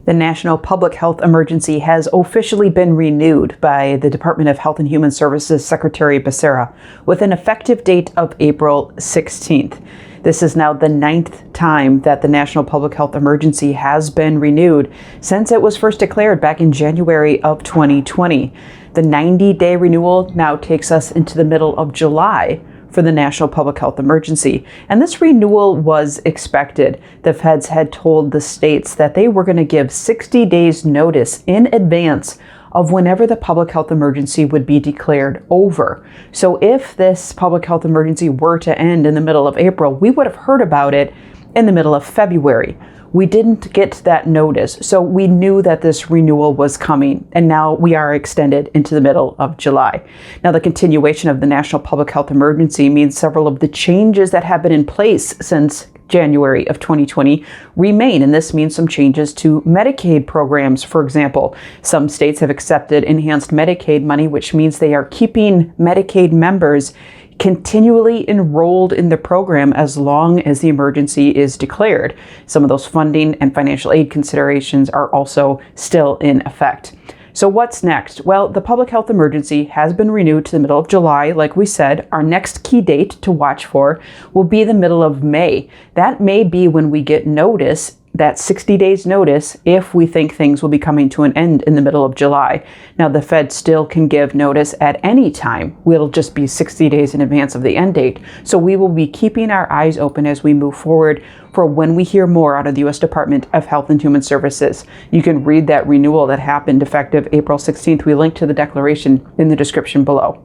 The National Public Health Emergency has officially been renewed by the Department of Health and Human Services Secretary Becerra with an effective date of April 16th. This is now the 9th time that the National Public Health Emergency has been renewed since it was first declared back in January of 2020. The 90-day renewal now takes us into the middle of July for the National Public Health Emergency. And this renewal was expected. The feds had told the states that they were going to give 60 days notice in advance of whenever the public health emergency would be declared over. So if this public health emergency were to end in the middle of April, we would have heard about it in the middle of February. We didn't get that notice, so we knew that this renewal was coming, and now we are extended into the middle of July. Now, the continuation of the National Public Health Emergency means several of the changes that have been in place since January of 2020 remain, and this means some changes to Medicaid programs. For example, some states have accepted enhanced Medicaid money, which means they are keeping Medicaid members continually enrolled in the program as long as the emergency is declared. Some of those funding and financial aid considerations are also still in effect. So what's next? Well, the public health emergency has been renewed to the middle of July. Like we said, our next key date to watch for will be the middle of May. That may be when we get notice, that 60 days notice, if we think things will be coming to an end in the middle of July. Now, the Fed still can give notice at any time. It'll just be 60 days in advance of the end date. So we will be keeping our eyes open as we move forward for when we hear more out of the U.S. Department of Health and Human Services. You can read that renewal that happened effective April 16th. We link to the declaration in the description below.